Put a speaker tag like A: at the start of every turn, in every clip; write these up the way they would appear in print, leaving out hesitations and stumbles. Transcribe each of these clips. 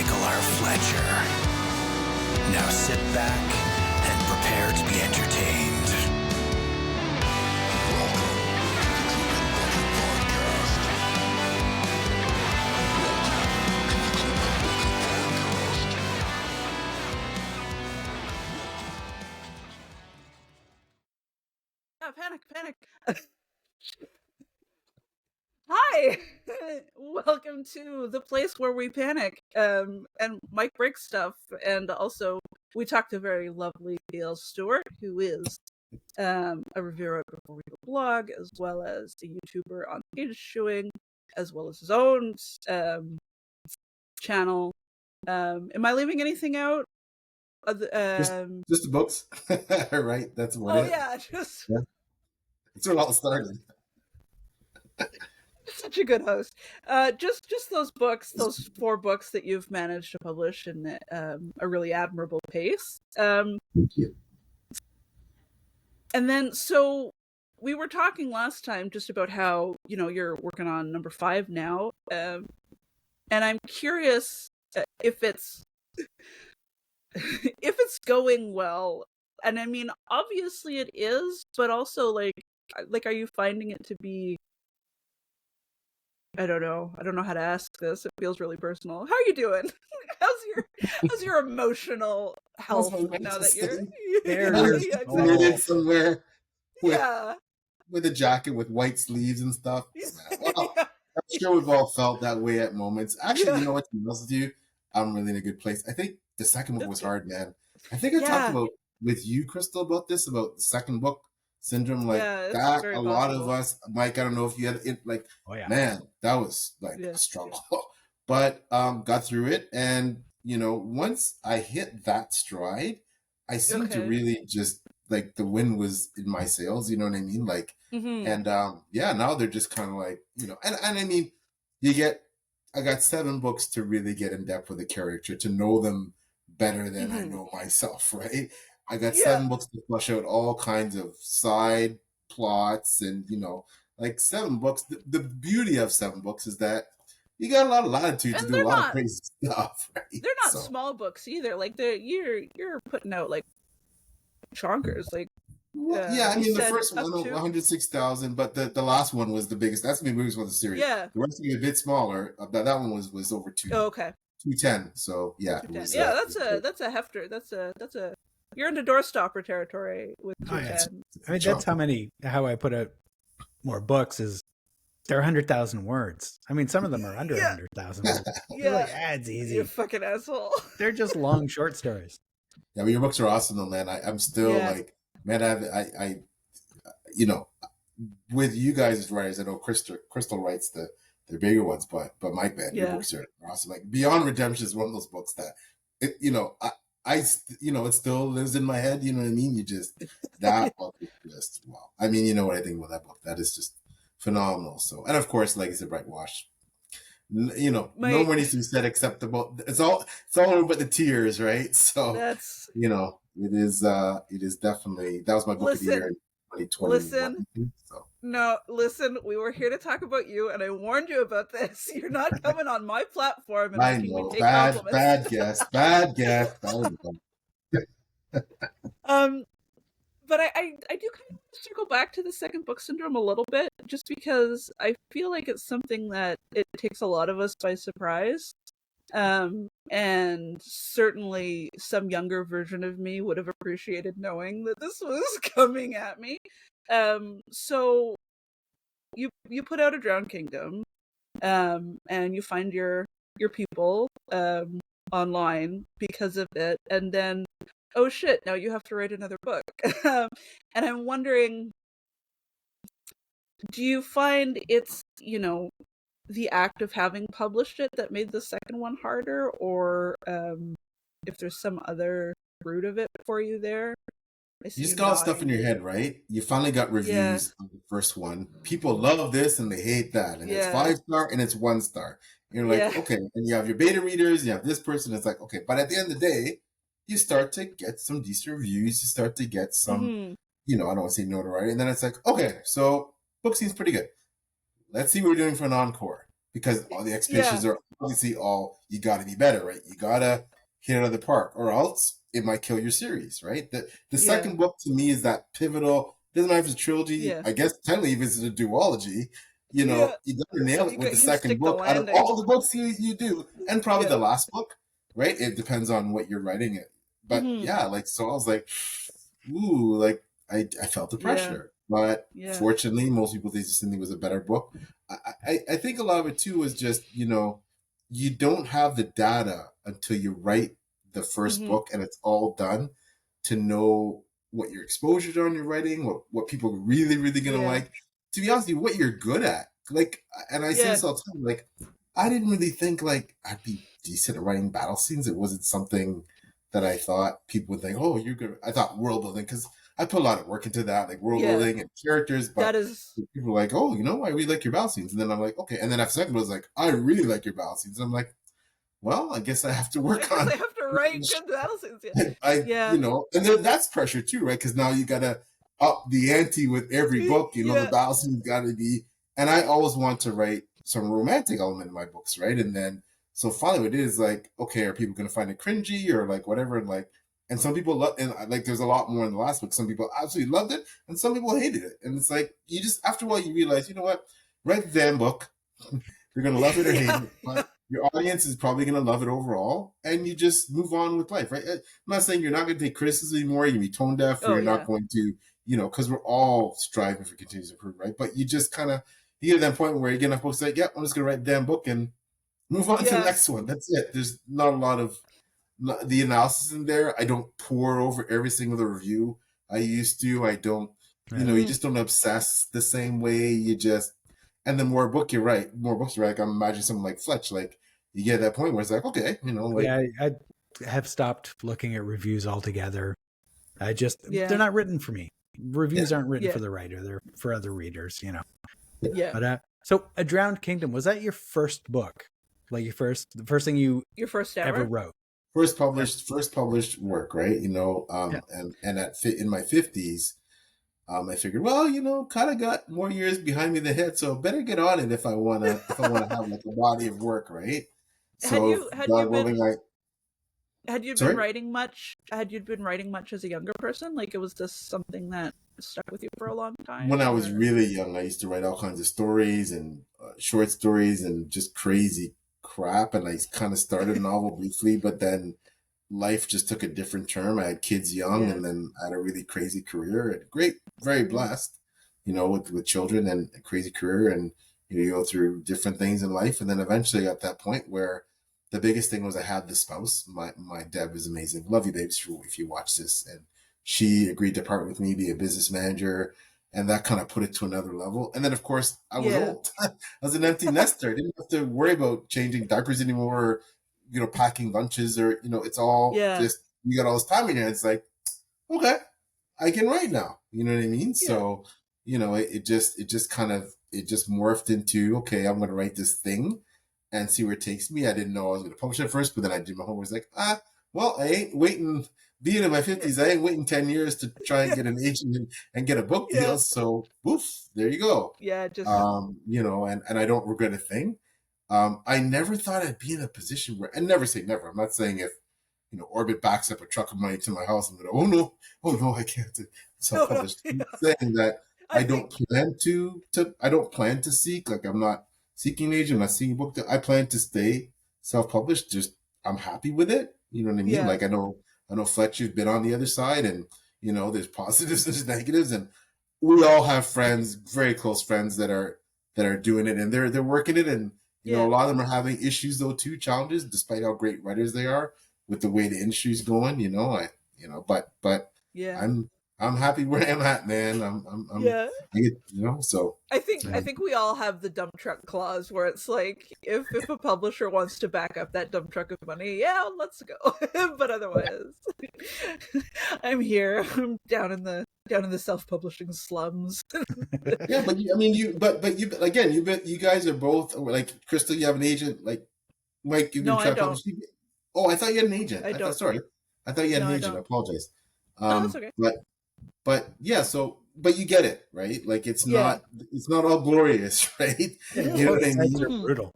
A: Michael R Fletcher. Now sit back and prepare to be entertained.
B: Panic. Hi, welcome to the place where we panic, and Mike breaks stuff, and also we talked to very lovely P L Stuart, who is a reviewer at Before We Go blog, as well as a YouTuber on page shoeing, as well as his own channel. Am I leaving anything out?
C: Just the books, right? That's what.
B: Oh yeah, just.
C: Yeah. It's where it all started.
B: Such a good host. Just those books, those 4 books that you've managed to publish in a really admirable pace.
C: Thank you.
B: And then, so we were talking last time just about how, you're working on number 5 now. And I'm curious if it's if it's going well. And I mean, obviously it is, but also like, are you finding it to be, I don't know how to ask this. It feels really personal. How are you doing? How's your emotional health now that you're
C: there?
B: Yeah, exactly.
C: Somewhere
B: Yeah,
C: with a jacket with white sleeves and stuff. Well,
B: yeah.
C: I'm sure we've all felt that way at moments. Actually, you know what? To be honest with you, I'm really in a good place. I think the second book was hard, man. I think I talked about with you, Krystle, about this, about the second book syndrome, like that. A lot of us, Mike, I don't know if you had it, like, man, that was like a struggle, but got through it. And, once I hit that stride, I seemed to really just, like, the wind was in my sails, you know what I mean? Like, and now they're just kind of like, and I mean, I got 7 books to really get in depth with a character, to know them better than I know myself, right? I got 7 books to flush out all kinds of side plots, and like 7 books. The beauty of 7 books is that you got a lot of latitude to do a lot of crazy stuff, right?
B: They're not small books either. Like you're putting out like chonkers, like.
C: I mean, the first one, 106,000, but the last one was the biggest. That's the biggest one of the series.
B: Yeah.
C: The rest of it a bit smaller. That one was over 2.
B: Oh, okay.
C: 210. So yeah.
B: That's a hefter. That's a. You're into doorstopper territory with 210.
D: I mean, that's how I put out more books is they're 100,000 words. I mean, some of them are under 100,000 words. Like, it's easy.
B: You fucking asshole.
D: They're just long short stories.
C: Yeah, but your books are awesome though, man. I'm still like, man, I with you guys as writers, I know Krystle writes the bigger ones, but Mike, man, your books are awesome. Like Beyond Redemption is one of those books that it still lives in my head. You know what I mean? That book is just wow. I mean, you know what I think about that book? That is just phenomenal. So, and of course, Legacy of Brightwash. No more needs to be said except about it's all about the tears, right? So
B: that's
C: it is definitely, that was my book of the year in 2020.
B: Listen, we were here to talk about you, and I warned you about this. You're not coming on my platform and
C: I know, bad guess.
B: But I do kind of circle back to the second book syndrome a little bit, just because I feel like it's something that it takes a lot of us by surprise. And certainly some younger version of me would have appreciated knowing that this was coming at me. So you put out a Drowned Kingdom, and you find your people online because of it, and then oh shit, now you have to write another book. And I'm wondering, do you find it's, the act of having published it that made the second one harder, or if there's some other root of it for you there?
C: You just got stuff in your head, right? You finally got reviews on the first one. People love this and they hate that. And it's 5-star and it's 1-star. And you're like, okay. And you have your beta readers, you have this person. It's like, okay. But at the end of the day, you start to get some decent reviews. You start to get some, I don't want to say notoriety. And then it's like, okay, so book seems pretty good. Let's see what we're doing for an encore. because all the expectations are obviously all, you got to be better, right? You got to hit it out of the park, or else it might kill your series, right? The second book to me is that pivotal. Doesn't matter if it's a trilogy. I guess technically if it's a duology, you know, you got to nail it with the second book out of all the books you do, and probably the last book, right? It depends on what you're writing it, but like, so I was like, ooh, like I felt the pressure, but fortunately, most people just think it was a better book. I think a lot of it too was just, you know, you don't have the data until you write the first book and it's all done to know what your exposures are on your writing, what people are really, really going to like. To be honest with you, what you're good at. Like, and I say this all the time, like, I didn't really think like I'd be decent at writing battle scenes. It wasn't something that I thought people would think, oh, you're good. I thought world building, because I put a lot of work into that, like world building and characters. But people were like, oh, you know, I really like your battle scenes. And then I'm like, okay. And then after second was like, I really like your battle scenes. And I'm like, well, I guess I have to work on.
B: I have to write good battle scenes.
C: You know, and then that's pressure too, right? Because now you gotta up the ante with every book. You know, the battle scenes got to be. And I always want to write some romantic element in my books, right? And then so finally, what it is like, okay, are people going to find it cringy or like whatever? And like, and some people love, and like, there's a lot more in the last book. Some people absolutely loved it, and some people hated it. And it's like, you just, after a while, you realize, you know what? Write the damn book. You're going to love it or hate it, but your audience is probably going to love it overall, and you just move on with life, right? I'm not saying you're not going to take criticism anymore. You're going to be tone deaf, or you're not going to, you know, because we're all striving for continuous improvement, right? But you just kind of, you get to that point where you get enough books like, yeah, I'm just going to write the damn book and move on to the next one. That's it. There's not a lot of the analysis in there. I don't pour over every single review I used to. I don't, you know, you just don't obsess the same way. You just, and the more books you write, like I'm imagining someone like Fletch, like you get to that point where it's like, okay, you know, like.
D: I have stopped looking at reviews altogether. I just, they're not written for me. Reviews aren't written for the writer. They're for other readers, you know.
B: Yeah.
D: But so A Drowned Kingdom, was that your first book? Like the first thing you ever wrote?
C: First published work, right? You know, and in my 50s, I figured, well, you know, kind of got more years behind me than head, so better get on it if I wanna have like a body of work, right? So
B: had you been writing much? Had you been writing much as a younger person? Like, it was just something that stuck with you for a long time?
C: When I was really young, I used to write all kinds of stories and short stories and just crazy crap. And I kind of started a novel briefly, but then life just took a different turn. I had kids young, and then I had a really crazy career. And great, very blessed, you know, with children and a crazy career. And you go through different things in life. And then eventually got that point where the biggest thing was I had this spouse. My Deb is amazing. Love you, babes, if you watch this. And she agreed to part with me, be a business manager. And that kind of put it to another level. And then, of course, I was old. I was an empty nester. I didn't have to worry about changing diapers anymore, or, you know, packing lunches, or, you know, it's all just, you got all this time in your hands. It's like, okay, I can write now. You know what I mean? Yeah. So, you know, it just morphed into, okay, I'm going to write this thing and see where it takes me. I didn't know I was going to publish it first, but then I did my homework. I was like, well, I ain't waiting. Being in my 50s, I ain't waiting 10 years to try and get an agent and get a book deal. So, woof, there you go.
B: Yeah, just
C: you know, and I don't regret a thing. I never thought I'd be in a position where, and never say never. I'm not saying if, you know, Orbit backs up a truck of money to my house, I'm gonna, oh no, I can't self-publish. I'm saying that I don't plan to seek, like I'm not seeking an agent, I'm not seeking a book deal. I plan to stay self-published. Just I'm happy with it. You know what I mean? Like I know Fletcher's been on the other side, and, you know, there's positives and there's negatives, and we all have friends, very close friends that are doing it, and they're working it, and you know, a lot of them are having issues though too, challenges, despite how great writers they are with the way the industry's going. You know, but I'm happy where I'm at, man. You know, so
B: I think we all have the dump truck clause where it's like, if a publisher wants to back up that dump truck of money, let's go. But otherwise, I'm here. I'm down in the self-publishing slums.
C: Yeah, but you guys are both, like, Krystle, you have an agent, like Mike. You can try publishing. Oh, I thought you had an agent. I thought you had an agent. I apologize.
B: No, that's okay.
C: But yeah, so, but you get it, right? Like it's not all glorious, right? You know what I mean?
D: Brutal.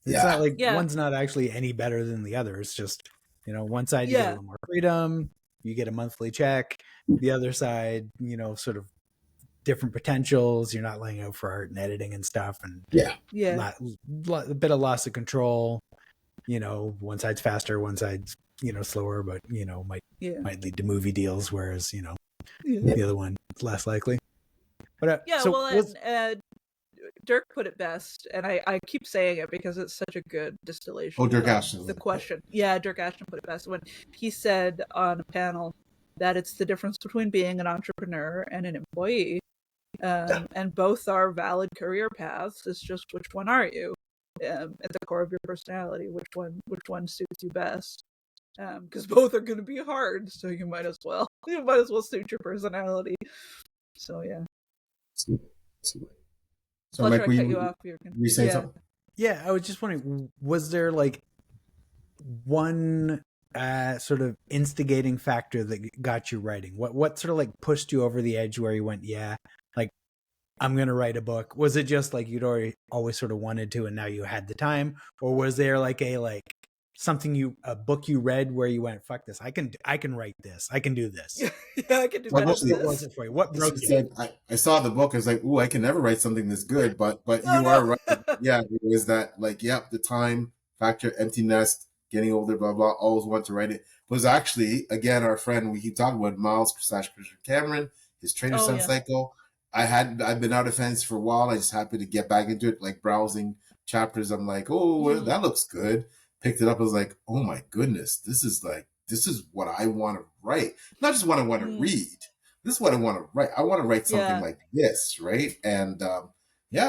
D: It's not like
B: Yeah.
D: one's not actually any better than the other. It's just, one side you get a little more freedom, you get a monthly check. The other side, sort of different potentials. You're not laying out for art and editing and stuff, and a bit of loss of control. One side's faster, one side's slower, but might lead to movie deals, whereas the other one is less likely. But
B: Dirk put it best, and I keep saying it because it's such a good distillation.
C: Oh, Dirk Ashton.
B: The question. Yeah, Dirk Ashton put it best when he said on a panel that it's the difference between being an entrepreneur and an employee. And both are valid career paths. It's just which one are you? At the core of your personality, which one suits you best? Because both are going to be hard, so you might as well suit your personality. So yeah.
C: So, Mike,
B: cut you off.
C: You saying something?
D: Yeah, I was just wondering, was there like one sort of instigating factor that got you writing? What sort of like pushed you over the edge where you went, like I'm going to write a book? Was it just like you'd always sort of wanted to and now you had the time? Or was there like a book you read where you went, fuck this, I can write this, I can do this?
B: Yeah, I can do that.
D: What was it for you? What broke you?
C: I saw the book. I was like, ooh, I can never write something this good. But are right. Yeah, it was that like, the time factor, empty nest, getting older, blah, blah, always want to write it. Was actually, again, our friend, we keep talking about Miles / Christian Cameron, his Trader Sun cycle. I've been out of fence for a while. I just happened to get back into it, like browsing chapters. I'm like, that looks good. Picked it up. I was like, oh my goodness, this is what I want to write. Not just what I want to read. This is what I want to write. I want to write something like this, right? And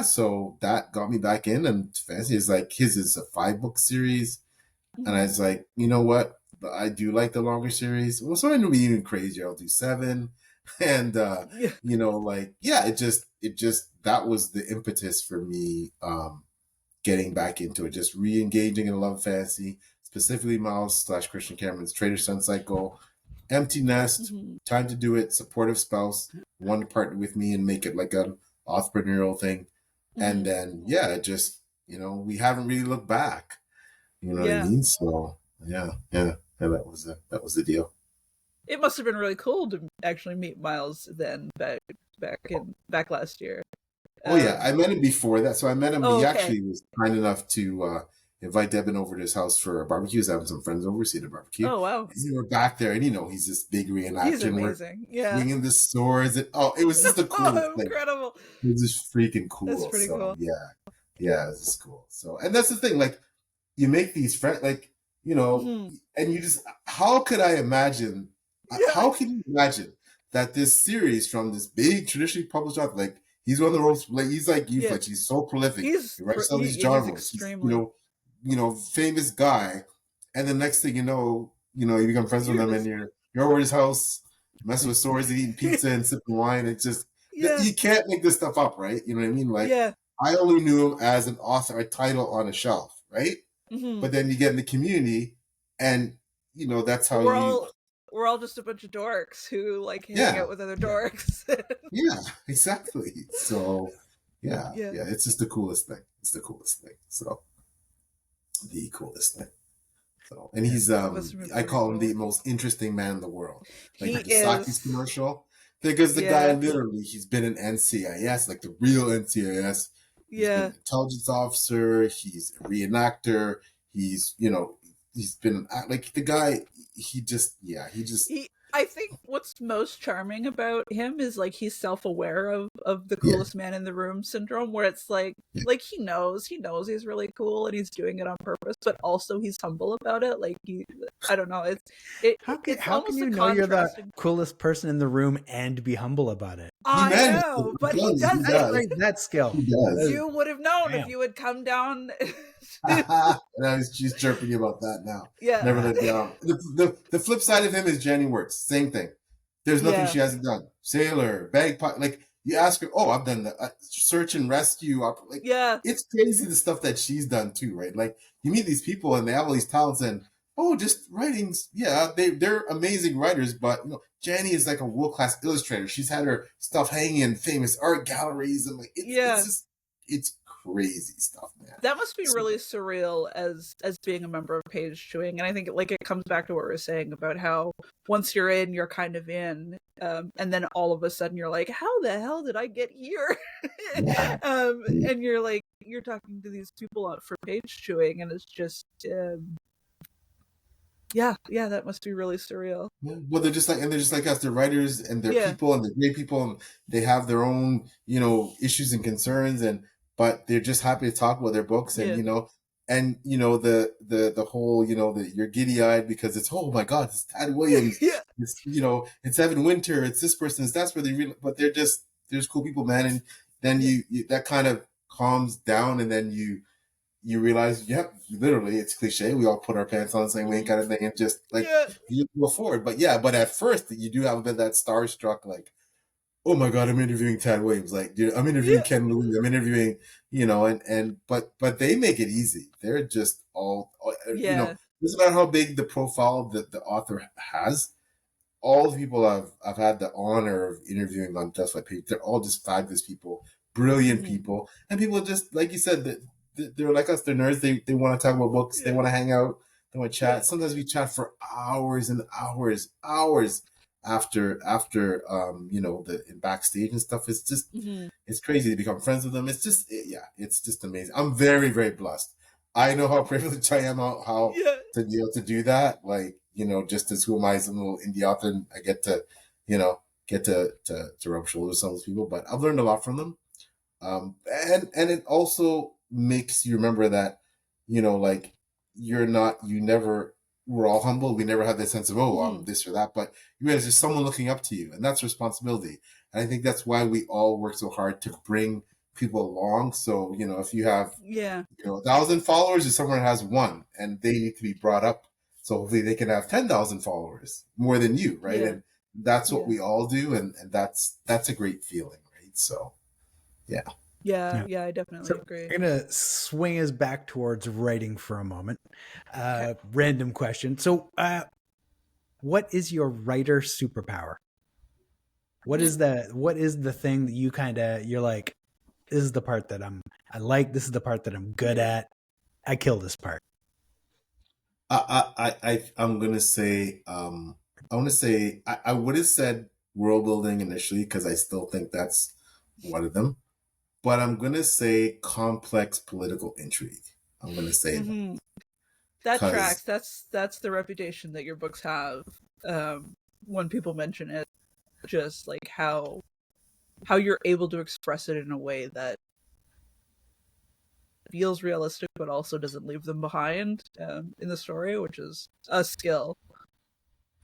C: so that got me back in. And fancy is like, his is a 5-book series. And I was like, you know what? I do like the longer series. Well, so I'm going to be even crazier. I'll do 7. And, it just, that was the impetus for me, getting back into it, just re-engaging in love fantasy, specifically Miles / Christian Cameron's Trader Sun cycle, empty nest, time to do it, supportive spouse, want to partner with me and make it like an entrepreneurial thing. And then, it just, we haven't really looked back. You know what I mean? So that was the deal.
B: It must have been really cool to actually meet Miles then back last year.
C: I met him before that. So I met him. He actually was kind enough to invite Devin over to his house for a barbecue. He was having some friends over, see the barbecue. Oh wow! And we were back there, and he's this big reenactor.
B: He's amazing.
C: Swinging the swords. And, it was just the coolest thing.
B: Incredible!
C: It was just freaking cool.
B: That's pretty cool.
C: Yeah, it was just cool. So, and that's the thing. Like, you make these friends, like and you just. How could I imagine? Yeah. How can you imagine that this series from this big traditionally published author, like he's one of the most, like he's like you, Fletch. He's so prolific. He writes all these genres. He's, famous guy, and the next thing you know, you become friends with him, and you're over his house, messing with swords and eating pizza and sipping wine. It's just you can't make this stuff up, right? You know what I mean? Like I only knew him as an author, a title on a shelf, right? But then you get in the community, and that's how
B: we're all just a bunch of dorks who like hang out with other dorks.
C: Yeah, exactly. So, it's just the coolest thing. It's the coolest thing. So, the coolest thing. So, and he's I call him the most interesting man in the world. Like the Saki's commercial, because the guy literally he's been an NCIS, like the real NCIS. He's been an intelligence officer. He's a reenactor. He's he's been like the guy.
B: I think what's most charming about him is like he's self-aware of the coolest man in the room syndrome, where it's like he knows he's really cool and he's doing it on purpose, but also he's humble about it. Like I don't know.
D: How can you know you're the coolest person in the room and be humble about it?
B: I know, but he does it.
D: That skill.
B: You would have known if you had come down.
C: And she's chirping about that now.
B: Yeah.
C: Never let down. The flip side of him is Jenny Works. Same thing. There's nothing she hasn't done. Sailor, bagpipe. Like you ask her, I've done the search and rescue. Like, it's crazy the stuff that she's done too, right? Like you meet these people and they have all these talents and just writings. Yeah, they're amazing writers, but Jenny is like a world-class illustrator. She's had her stuff hanging in famous art galleries and like it's crazy stuff, man.
B: That must be really surreal as being a member of Page Chewing. And I think like it comes back to what we were saying about how once you're in, you're kind of in. And then all of a sudden you're like, how the hell did I get here? And you're like, you're talking to these people for Page Chewing, and it's just yeah, that must be really surreal.
C: Well, they're just like us. They're writers, and they're people, and they're great people, and they have their own, issues and concerns, but they're just happy to talk about their books, and the whole, you're giddy eyed because it's, oh my God, it's Tad Williams, it's it's Evan Winter, it's this person, it's that's where but they're just cool people, man, and then you that kind of calms down, and then you realize, literally, it's cliche. We all put our pants on the same way kind of thing, and just you go forward. But at first you do have a bit of that starstruck, like, oh my God, I'm interviewing Tad Williams. Like, dude, I'm interviewing Ken Louis. I'm interviewing, but they make it easy. They're just all, doesn't matter how big the profile that the author has. All the people I've had the honor of interviewing on Just My Page, they're all just fabulous people, brilliant people, and people just, like you said, that they're like us. They're nerds. They want to talk about books. They want to hang out. They want to chat. Sometimes we chat for hours and hours after the backstage and stuff. It's just it's crazy to become friends with them. It's just it's just amazing. I'm very, very blessed. I know how privileged I am, how to be able to do that. Like, just as who am I, some little indie author, and I get to rub shoulders with some of those people. But I've learned a lot from them. And it also makes you remember that, like, we're all humble. We never have that sense of, I'm this or that, but you realize there's someone looking up to you, and that's responsibility. And I think that's why we all work so hard to bring people along. So, if you have, 1,000 followers, or someone has one, and they need to be brought up. So hopefully they can have 10,000 followers more than you. Right. And that's what we all do. And that's a great feeling. Right. So,
B: Yeah, I definitely agree.
D: I'm going to swing us back towards writing for a moment. Random question. So, what is your writer superpower? What is the thing that you're like, this is the part that I like, this is the part that I'm good at. I kill this part.
C: I'm going to say, I would have said world building initially, because I still think that's one of them. But I'm going to say complex political intrigue. I'm going to say
B: that tracks. That's the reputation that your books have. When people mention it, just like how you're able to express it in a way that feels realistic, but also doesn't leave them behind in the story, which is a skill.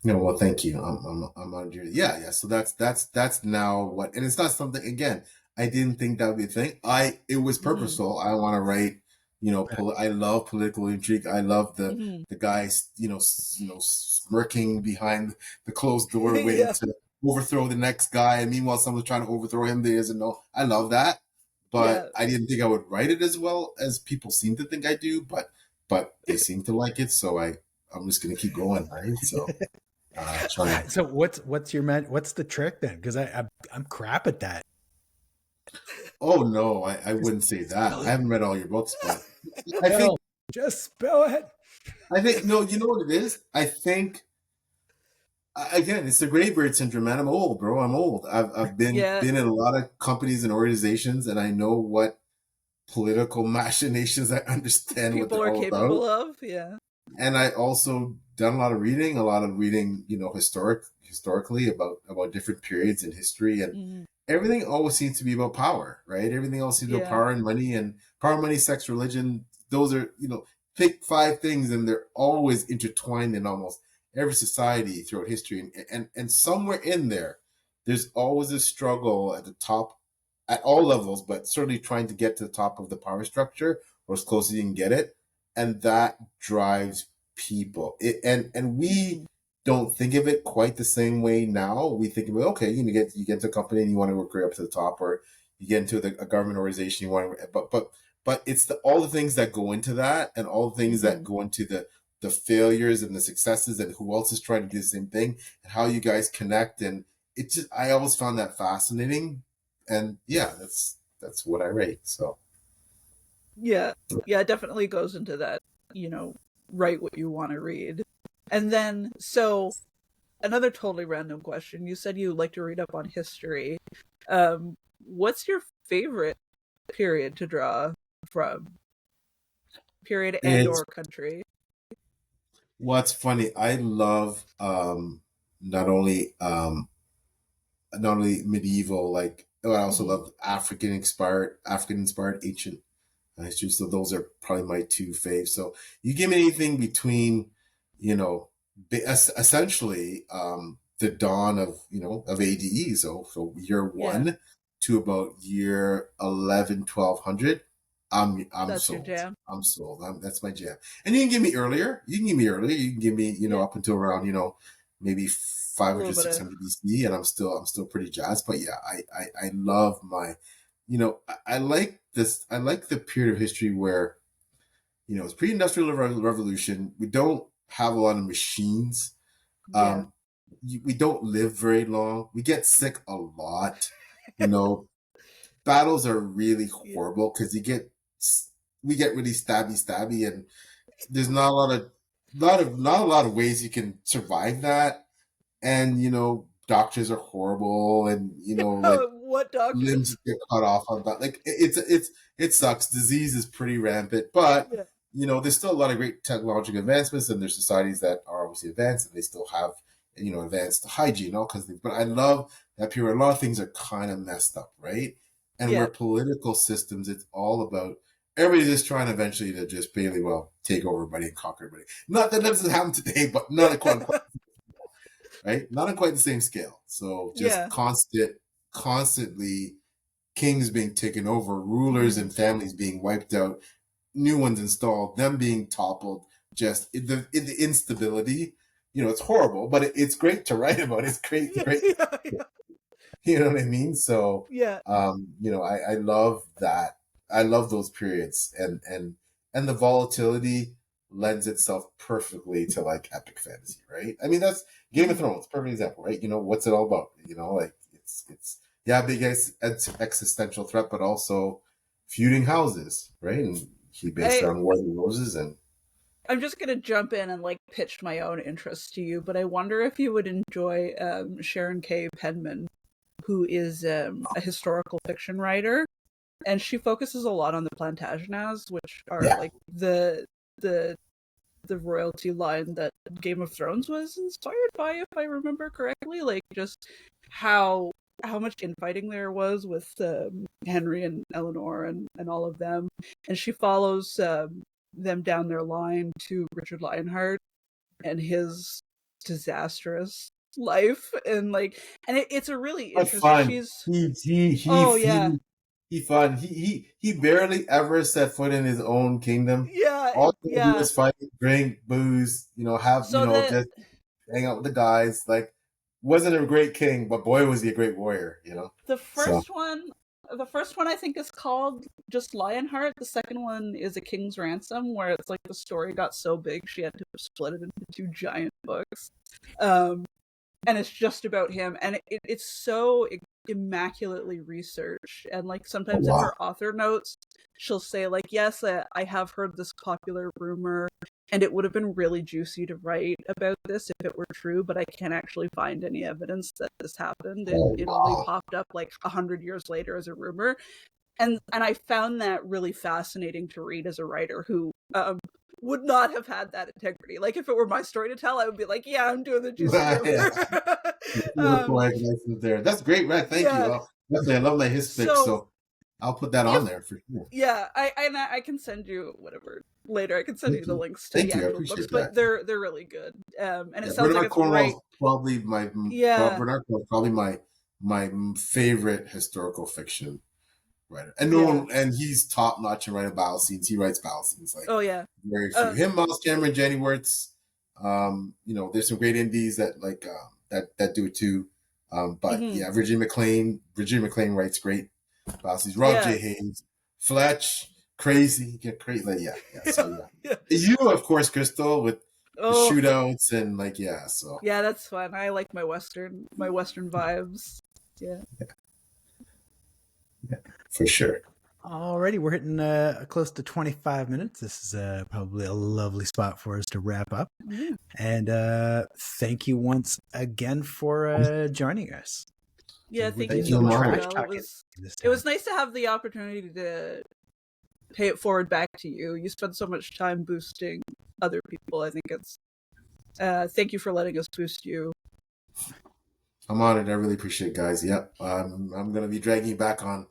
C: Well, thank you. I'm on your So that's now what, and it's not something, again, I didn't think that would be a thing. It was purposeful. I want to write, I love political intrigue. I love the guys, smirking behind the closed door, waiting to overthrow the next guy. And meanwhile, someone's trying to overthrow him. They doesn't know. I love that. But I didn't think I would write it as well as people seem to think I do. But they seem to like it. So I'm just going to keep going. Right. So.
D: So what's the trick then? Because I'm crap at that.
C: Oh no, I wouldn't say that. I haven't read all your books, but I think
D: just spell it.
C: I think no. You know what it is? I think again, it's the Graybird syndrome, man. I'm old, bro. I'm old. I've been in a lot of companies and organizations, and I know what political machinations. I understand
B: people
C: what they're
B: are
C: all
B: capable
C: about.
B: of. Yeah.
C: And I also done a lot of reading, historically about different periods in history, and everything always seems to be about power, right? Everything else seems about power and money, sex, religion. Those are, pick 5 things, and they're always intertwined in almost every society throughout history. And somewhere in there's always a struggle at the top, at all levels, but certainly trying to get to the top of the power structure, or as close as you can get it. And that drives people. And we don't think of it quite the same way now. We think of it, okay, you get into a company and you want to work right up to the top, or you get into a government organization, you want to, but it's all the things that go into that, and all the things that go into the failures and the successes, and who else is trying to do the same thing, and how you guys connect. And I always found that fascinating. And that's what I rate. So.
B: Yeah, it definitely goes into that, write what you want to read. And then, so another totally random question. You said you like to read up on history. What's your favorite period to draw from? Period and
C: It's
B: or country?
C: what's funny. I love not only not only medieval, like I also
B: Mhm.
C: love African inspired ancient history. So those are probably my two faves. So you give me anything between, you know, essentially the dawn of of ADE, so year
B: Yeah,
C: one to about year 11, 1200. I'm
B: that's your
C: sold.
B: jam.
C: I'm sold. That's my jam. And you can give me earlier. You can give me earlier. You can give me
B: Yeah,
C: up until around maybe
B: a little
C: 500,
B: bit of
C: 600 BC, and I'm still pretty jazzed. But yeah, I love my I like this. I like the period of history where, it's pre-industrial revolution. We don't have a lot of machines.
B: yeah.
C: Um, we don't live very long. We get sick a lot. You know, battles are really
B: Yeah.
C: horrible because we get really stabby, and there's not a not a lot of ways you can survive that. And doctors are horrible, and like
B: What doctors?
C: limbs get cut off on that. Like it sucks. Disease is pretty rampant, but
B: Yeah,
C: there's still a lot of great technological advancements, and there's societies that are obviously advanced, and they still have advanced hygiene, all kinds of things. But I love that period. A lot of things are kind of messed up, right? And
B: yeah.
C: where political systems, it's all about everybody's just trying eventually to just basically take over everybody and conquer everybody. Not that doesn't happen today, but not quite right? Not on quite the same scale. So just
B: Yeah.
C: constantly kings being taken over, rulers
B: Mhm.
C: and families being wiped out, new ones installed, them being toppled, just the instability. It's horrible, but it's great to write about. It's great,
B: Yeah,
C: great.
B: yeah, yeah,
C: You know what I mean? So,
B: yeah.
C: I love that. I love those periods, and the volatility lends itself perfectly to like epic fantasy, right? I mean, that's Game of
B: Mhm.
C: Thrones, perfect example, right? What's it all about? Like it's yeah, big existential threat, but also feuding houses, right? And he based it
B: I
C: on War of the Roses, and
B: I'm just gonna jump in and like pitch my own interest to you, but I wonder if you would enjoy Sharon K. Penman, who is a historical fiction writer, and she focuses a lot on the Plantagenets, which are
C: yeah,
B: like the the royalty line that Game of Thrones was inspired by, if I remember correctly. Like just how much infighting there was with Henry and Eleanor and all of them, and she follows them down their line to Richard Lionheart and his disastrous life, and like, and it's a really
C: but
B: interesting.
C: fun.
B: She's
C: He
B: oh yeah,
C: he fun. He barely ever set foot in his own kingdom.
B: yeah,
C: All he do
B: yeah.
C: is fight, drink, booze, have
B: So the
C: just hang out with the guys. Like, wasn't a great king, but boy was he a great warrior.
B: the
C: So
B: first one the first one I think is called just Lionheart. The second one is A King's Ransom, where it's like the story got so big she had to split it into two giant books. Um, and it's just about him, and it's so immaculately researched, and like
C: oh,
B: sometimes in
C: wow,
B: her author notes she'll say like, yes, I have heard this popular rumor and it would have been really juicy to write about this if it were true, but I can't actually find any evidence that this happened. it,
C: oh
B: it only
C: wow.
B: popped up like 100 years later as a rumor, and I found that really fascinating to read as a writer who would not have had that integrity. Like if it were my story to tell, I would be like, yeah, I'm doing the juicy
C: Yeah,
B: rumor.
C: the
B: um,
C: poetic license there. That's great, Red. Thank you.
B: yeah.
C: Well, definitely, I love my his fix,
B: So
C: so I'll put that on
B: if
C: there for sure.
B: yeah, I can send you whatever later. I can send you
C: Thank
B: the
C: you.
B: links to the
C: Thank you. I
B: actual books,
C: appreciate
B: but
C: that.
B: they're really good. And
C: Yeah,
B: it sounds like
C: Bernard
B: it's right.
C: Cornwell's probably
B: Yeah,
C: my favorite historical fiction writer, and no
B: yeah.
C: one, and he's top notch in writing battle scenes. He writes battle scenes like
B: Oh yeah.
C: very few.
B: Uh,
C: Him, Miles Cameron, Jenny Wirtz. There's some great indies that like that do it too. But
B: mhm.
C: yeah, Virginia McLean writes great battle scenes. Rob
B: Yeah.
C: J. Haynes, Fletch, crazy, get crazy. Like, yeah. So yeah,
B: Yeah.
C: you of course, Krystle, with the
B: Oh
C: shootouts and like yeah. So
B: yeah, that's fun. I like my western vibes. Yeah.
C: yeah, for sure.
D: Alrighty, we're hitting close to 25 minutes. This is probably a lovely spot for us to wrap up.
B: Yeah.
D: And thank you once again for joining us.
B: Yeah,
D: We
B: thank you
D: did
B: so
C: no
B: much,
C: trash
B: Rael.
D: talking
B: It
D: this
B: was
D: time.
B: nice to have the opportunity to pay it forward back to you. You spend so much time boosting other people. I think it's thank you for letting us boost you.
C: I'm honored. I really appreciate it, guys. Yep. I'm going to be dragging you back on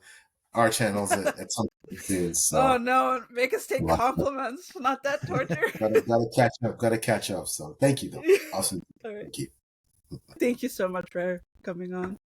C: our channels at some point soon. So
B: Oh no, make us take compliments, not that torture.
C: gotta catch up. Gotta catch up. So thank you, though. Awesome.
B: All right.
C: Thank you.
B: Thank you so much for coming on.